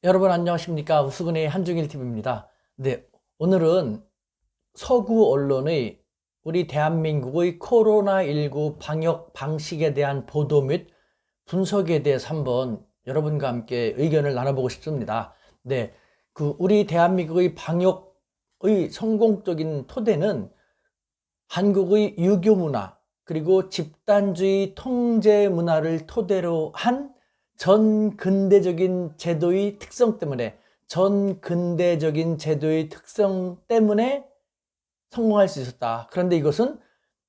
여러분 안녕하십니까? 우수근의 한중일 TV입니다. 네, 오늘은 서구 언론의 우리 대한민국의 코로나19 방역 방식에 대한 보도 및 분석에 대해서 한번 여러분과 함께 의견을 나눠보고 싶습니다. 네, 우리 대한민국의 방역의 성공적인 토대는 한국의 유교 문화 그리고 집단주의 통제 문화를 토대로 한 전근대적인 제도의 특성 때문에 성공할 수 있었다. 그런데 이것은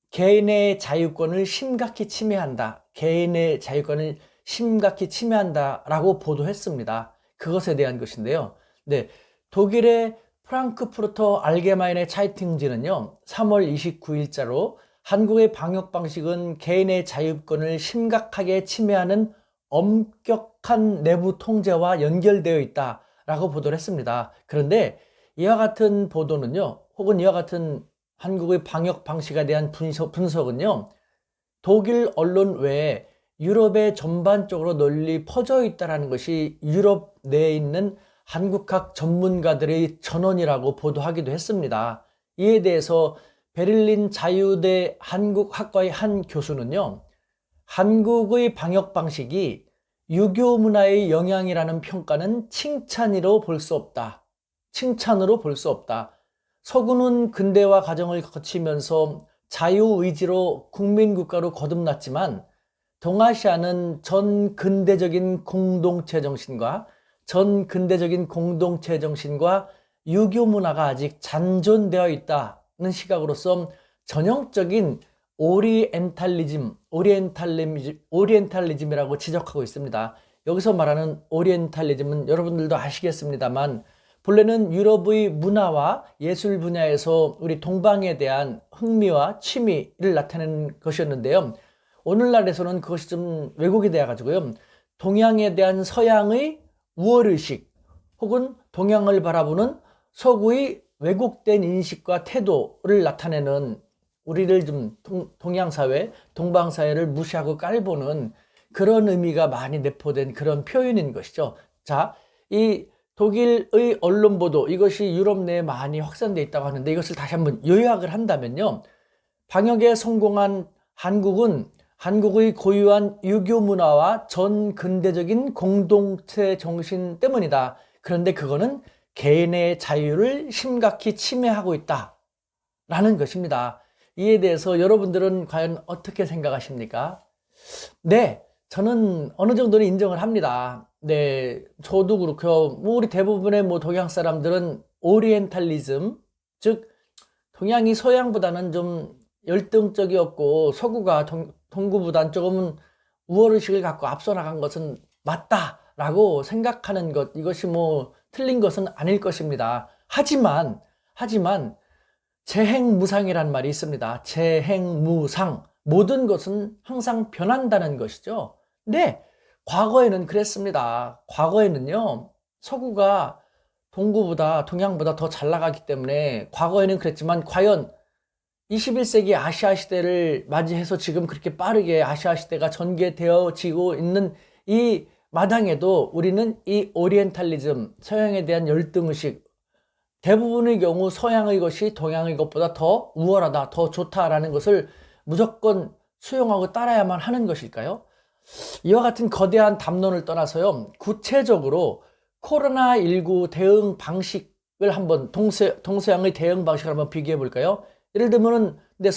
개인의 자유권을 심각히 침해한다. 개인의 자유권을 심각히 침해한다라고 보도했습니다. 그것에 대한 것인데요. 네, 독일의 프랑크푸르터 알게마인의 차이팅지는요, 3월 29일자로 한국의 방역 방식은 개인의 자유권을 심각하게 침해하는 엄격한 내부 통제와 연결되어 있다라고 보도를 했습니다. 그런데 이와 같은 보도는요, 혹은 이와 같은 한국의 방역 방식에 대한 분석은요, 독일 언론 외에 유럽에 전반적으로 널리 퍼져 있다는 것이 유럽 내에 있는 한국학 전문가들의 전언이라고 보도하기도 했습니다. 이에 대해서 베를린 자유대 한국학과의 한 교수는요, 한국의 방역 방식이 유교 문화의 영향이라는 평가는 칭찬으로 볼 수 없다. 칭찬으로 볼 수 없다. 서구는 근대화 과정을 거치면서 자유의지로 국민국가로 거듭났지만 동아시아는 전근대적인 공동체 정신과 유교 문화가 아직 잔존되어 있다는 시각으로서 전형적인 오리엔탈리즘이라고 지적하고 있습니다. 여기서 말하는 오리엔탈리즘은 여러분들도 아시겠습니다만 본래는 유럽의 문화와 예술 분야에서 우리 동방에 대한 흥미와 취미를 나타내는 것이었는데요. 오늘날에서는 그것이 좀 왜곡이 되어 가지고요, 동양에 대한 서양의 우월의식 혹은 동양을 바라보는 서구의 왜곡된 인식과 태도를 나타내는, 우리를 좀 동양사회, 동방사회를 무시하고 깔보는 그런 의미가 많이 내포된 그런 표현인 것이죠. 자, 이 독일의 언론 보도, 이것이 유럽 내에 많이 확산되어 있다고 하는데 이것을 다시 한번 요약을 한다면요, 방역에 성공한 한국은 한국의 고유한 유교 문화와 전근대적인 공동체 정신 때문이다. 그런데 그거는 개인의 자유를 심각히 침해하고 있다라는 것입니다. 이에 대해서 여러분들은 과연 어떻게 생각하십니까? 네, 저는 어느 정도는 인정을 합니다. 네, 저도 그렇고요. 우리 대부분의 동양 사람들은 오리엔탈리즘, 즉 동양이 서양보다는 좀 열등적이었고 서구가 동구보다는 조금은 우월의식을 갖고 앞서 나간 것은 맞다라고 생각하는 것, 이것이 틀린 것은 아닐 것입니다. 하지만 재행무상이란 말이 있습니다. 재행무상. 모든 것은 항상 변한다는 것이죠. 네, 과거에는 그랬습니다. 과거에는요, 서구가 동양보다 더 잘 나가기 때문에 과거에는 그랬지만, 과연 21세기 아시아 시대를 맞이해서 지금 그렇게 빠르게 아시아 시대가 전개되어지고 있는 이 마당에도 우리는 이 오리엔탈리즘, 서양에 대한 열등의식, 대부분의 경우 서양의 것이 동양의 것보다 더 우월하다, 더 좋다라는 것을 무조건 수용하고 따라야만 하는 것일까요? 이와 같은 거대한 담론을 떠나서요, 구체적으로 코로나19 대응 방식을 한번, 동서양의 대응 방식을 한번 비교해 볼까요? 예를 들면은, 근데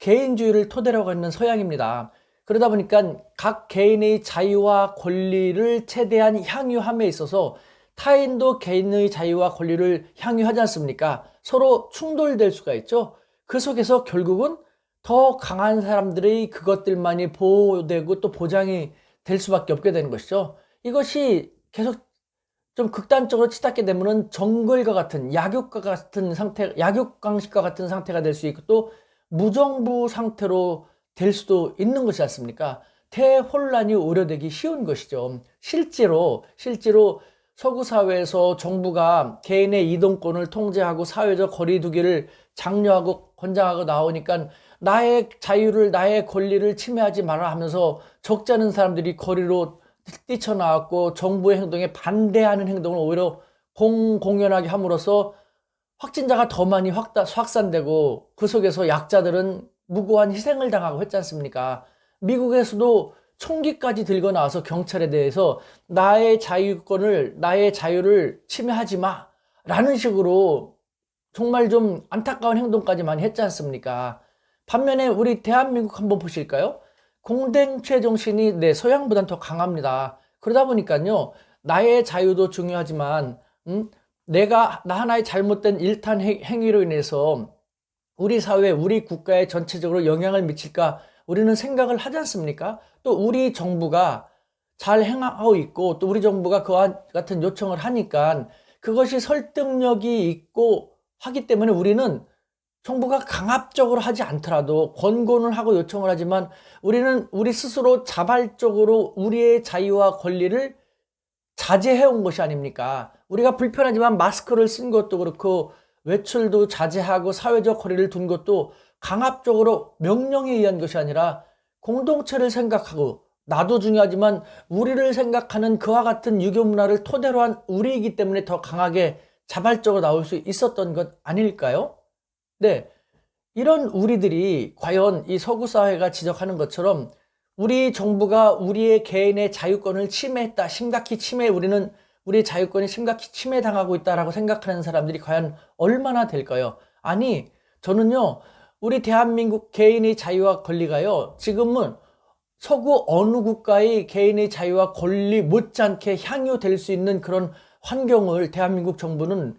개인주의를 토대로 하고 있는 서양입니다. 그러다 보니까 각 개인의 자유와 권리를 최대한 향유함에 있어서 타인도 개인의 자유와 권리를 향유하지 않습니까? 서로 충돌될 수가 있죠. 그 속에서 결국은 더 강한 사람들의 그것들만이 보호되고 또 보장이 될 수밖에 없게 되는 것이죠. 이것이 계속 좀 극단적으로 치닫게 되면은 정글과 같은, 약육강식과 같은 상태가 될 수 있고, 또 무정부 상태로 될 수도 있는 것이 않습니까? 대혼란이 우려되기 쉬운 것이죠. 실제로 서구 사회에서 정부가 개인의 이동권을 통제하고 사회적 거리두기를 장려하고 권장하고 나오니까 나의 자유를, 나의 권리를 침해하지 마라 하면서 적지 않은 사람들이 거리로 뛰쳐나왔고 정부의 행동에 반대하는 행동을 오히려 공공연하게 함으로써 확진자가 더 많이 확산되고 그 속에서 약자들은 무고한 희생을 당하고 했지 않습니까? 미국에서도 총기까지 들고 나와서 경찰에 대해서 나의 자유를 침해하지 마 라는 식으로 정말 좀 안타까운 행동까지 많이 했지 않습니까? 반면에 우리 대한민국 한번 보실까요? 공동체 정신이 서양보단 더 강합니다. 그러다 보니까요, 나의 자유도 중요하지만, 나 하나의 잘못된 일탄 행위로 인해서 우리 사회, 우리 국가에 전체적으로 영향을 미칠까 우리는 생각을 하지 않습니까? 또 우리 정부가 잘 행하고 있고 또 우리 정부가 그와 같은 요청을 하니까 그것이 설득력이 있고 하기 때문에 우리는 정부가 강압적으로 하지 않더라도 권고는 하고 요청을 하지만 우리는 우리 스스로 자발적으로 우리의 자유와 권리를 자제해온 것이 아닙니까? 우리가 불편하지만 마스크를 쓴 것도 그렇고 외출도 자제하고 사회적 거리를 둔 것도 강압적으로 명령에 의한 것이 아니라 공동체를 생각하고 나도 중요하지만 우리를 생각하는 그와 같은 유교 문화를 토대로 한 우리이기 때문에 더 강하게 자발적으로 나올 수 있었던 것 아닐까요? 네, 이런 우리들이 과연 이 서구 사회가 지적하는 것처럼 우리 정부가 우리의 개인의 자유권을 침해했다, 심각히 우리는 우리의 자유권이 심각히 침해당하고 있다라고 생각하는 사람들이 과연 얼마나 될까요? 아니, 저는요, 우리 대한민국 개인의 자유와 권리가요, 지금은 서구 어느 국가의 개인의 자유와 권리 못지않게 향유될 수 있는 그런 환경을 대한민국 정부는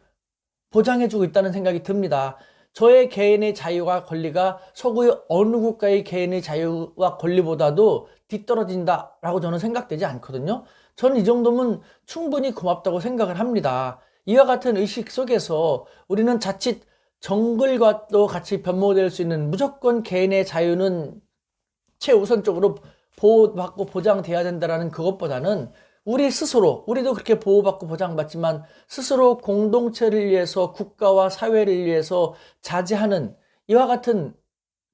보장해주고 있다는 생각이 듭니다. 저의 개인의 자유와 권리가 서구의 어느 국가의 개인의 자유와 권리보다도 뒤떨어진다라고 저는 생각되지 않거든요. 저는 이 정도면 충분히 고맙다고 생각을 합니다. 이와 같은 의식 속에서 우리는 자칫 정글과도 같이 변모될 수 있는 무조건 개인의 자유는 최우선적으로 보호받고 보장돼야 된다는 그것보다는 우리 스스로, 우리도 그렇게 보호받고 보장받지만 스스로 공동체를 위해서 국가와 사회를 위해서 자제하는 이와 같은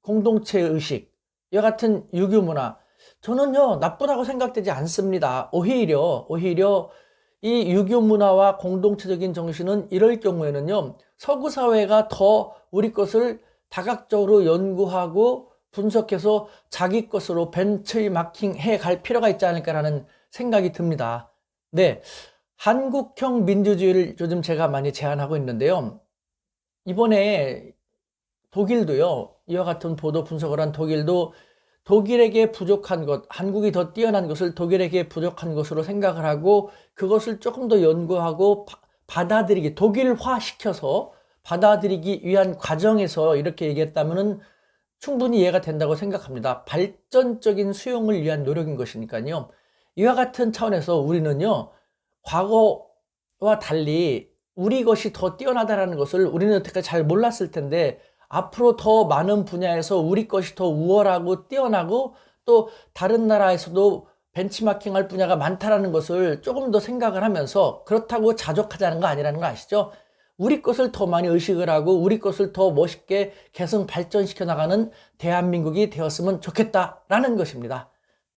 공동체 의식, 이와 같은 유교 문화, 저는요, 나쁘다고 생각되지 않습니다. 오히려 이 유교 문화와 공동체적인 정신은 이럴 경우에는요, 서구 사회가 더 우리 것을 다각적으로 연구하고 분석해서 자기 것으로 벤처마킹 해갈 필요가 있지 않을까라는 생각이 듭니다. 네, 한국형 민주주의를 요즘 제가 많이 제안하고 있는데요. 이번에 독일도요, 이와 같은 보도 분석을 한 독일도 독일에게 부족한 것, 한국이 더 뛰어난 것을 독일에게 부족한 것으로 생각을 하고 그것을 조금 더 연구하고 받아들이기, 독일화 시켜서 받아들이기 위한 과정에서 이렇게 얘기했다면은 충분히 이해가 된다고 생각합니다. 발전적인 수용을 위한 노력인 것이니까요. 이와 같은 차원에서 우리는요, 과거와 달리 우리 것이 더 뛰어나다라는 것을 우리는 여태까지 잘 몰랐을 텐데 앞으로 더 많은 분야에서 우리 것이 더 우월하고 뛰어나고 또 다른 나라에서도 벤치마킹할 분야가 많다라는 것을 조금 더 생각을 하면서 그렇다고 자족하자는 거 아니라는 거 아시죠? 우리 것을 더 많이 의식을 하고 우리 것을 더 멋있게 개성 발전시켜 나가는 대한민국이 되었으면 좋겠다라는 것입니다.